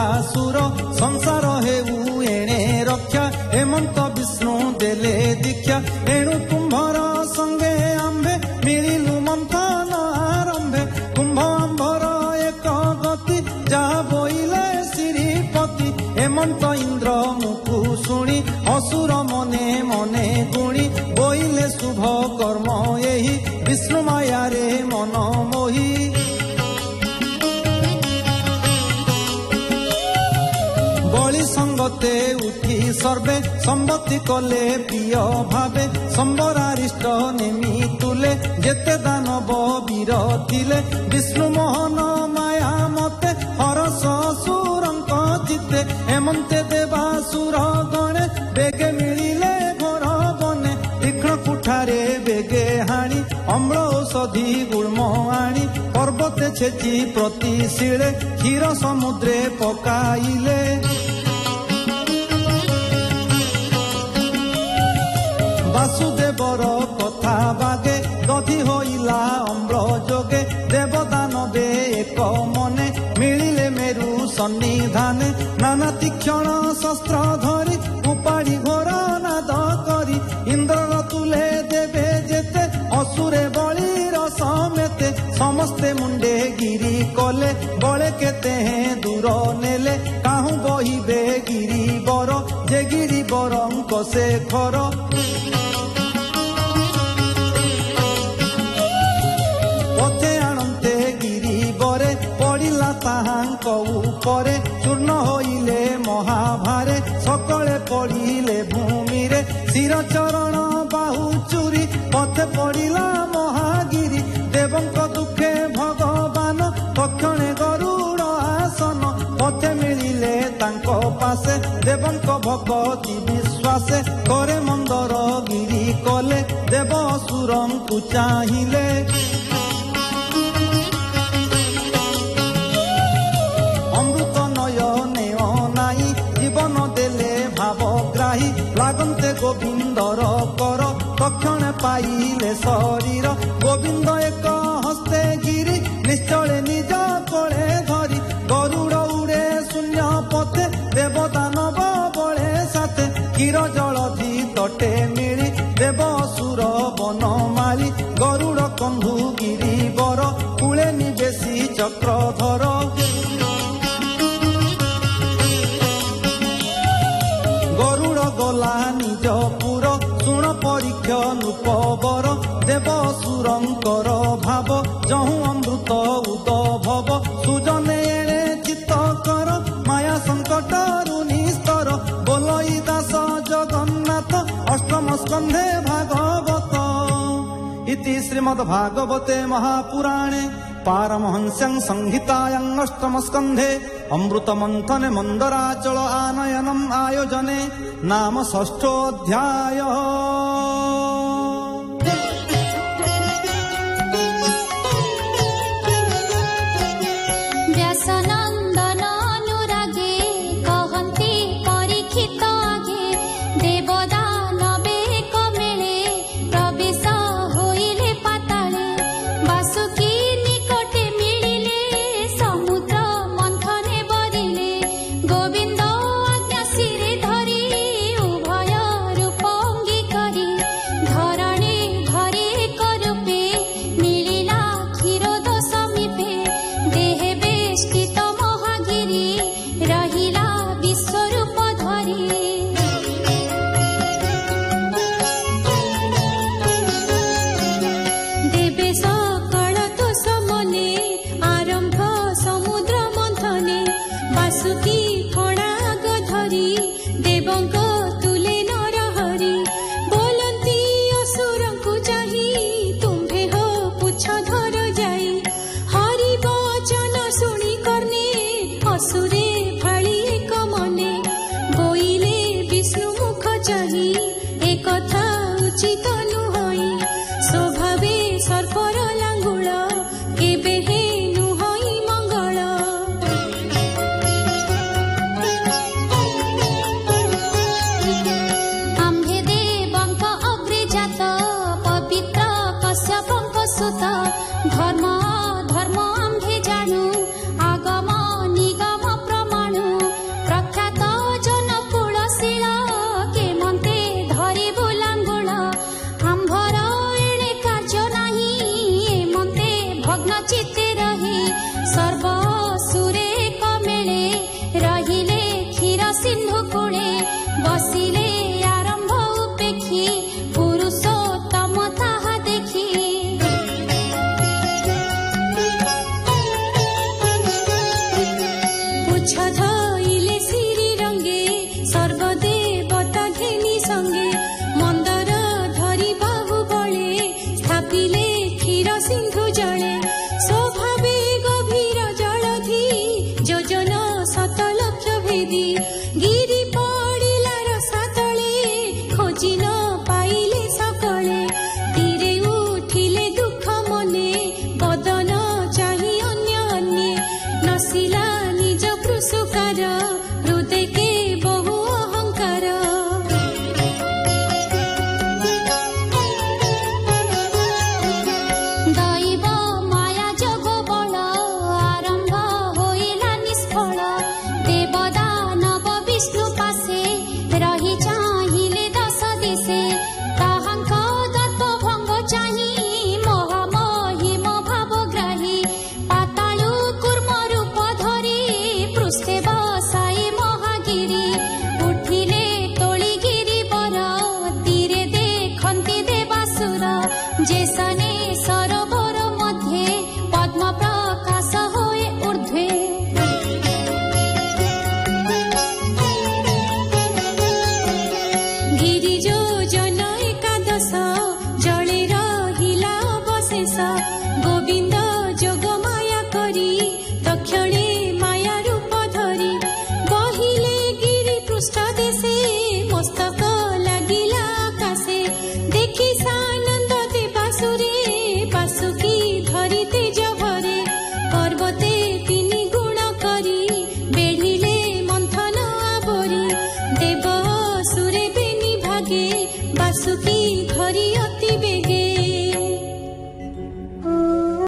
देवासुर संसार हेउ एणे रक्षा हेमंत विष्णु देले दीक्षा एणु कुंभर संगे आंबे मिलिलु मंथन आरंभे कुंभ आंबर एक गति जा बोइले श्रीपति हेमंत इंद्र मुखु शुणी असुर मने मने गुणी बोइले शुभ कर्म एही विष्णु माया रे मन मोही बलि संगते उठी सर्वे सम्मति कले प्रिय भावे संबरारिष्ट नेमी तुले जेते दानव वीर थिले विष्णु मोहन माया मते हरस असुरंक चित्ते हेमंते देवासुर गणे बेगे मिलिले घोर बने तीक्ष्ण कुठारे बेगे हाणी अम्ल औषधि गुल्म आणी पर्वते छेची प्रतिशीले क्षीर समुद्रे पकाइले वासुदेवर कथा बागे दधि होइला अम्ल जोगे देवदानवे एक मने मिलिले मेरु सन्निधाने नाना तीक्षण शस्त्र धरी उपाड़ी घोर नाद करी इंद्र तुले देवे जेते असुरे बलिर समेते समस्ते मुंडे गिरी कले बले केते दूर नेले काहू बहिबे गिरी बर जे गिरी बरंक से खर पथे आणते गिरी बरे पड़िला ताहांक उपरे चूर्ण होइले महाभारे सकले पड़िले भूमि रे शिर चरण बाहु चूरी पथे पड़िला महागिरी देवंक दुखे भगवान तक्षणे गरुड़ आसन पथे मिलिले तांको पासे देवंक भगवती विश्वासे करे मंदर गिरी कले देव असुरंकु चाहिले अमृत नयने अनाई जीवन देले भावग्राही लागन्ते गोविंदर कर तक्षण पाइले शरीर गोविंद एक हस्ते गिरी निश्चले निज कोले धरी गरुड़ उड़े शून्य पथे देवदानव बळे साथे क्षीर जलधि तटे मिली देव असुर बनमाली गरुड़ कंधु गिरिवर कूले निवेशी चक्रधर गरुड़ गला निज पुर शुण परीक्ष नृपवर देव असुरंकर भाव जहु अमृत उदभव सुजने एणे चित्त कर माया संकट निस्तर बोलई दास जगन्नाथ अष्टम स्कंधे भागवत इति श्रीमद्भागवते महापुराणे पारमहंस्यां संहितायां अष्टम स्कंधे अमृत मंथने मंदराचल आनयनम आयोजने नाम षष्ठोऽध्याय। धर्म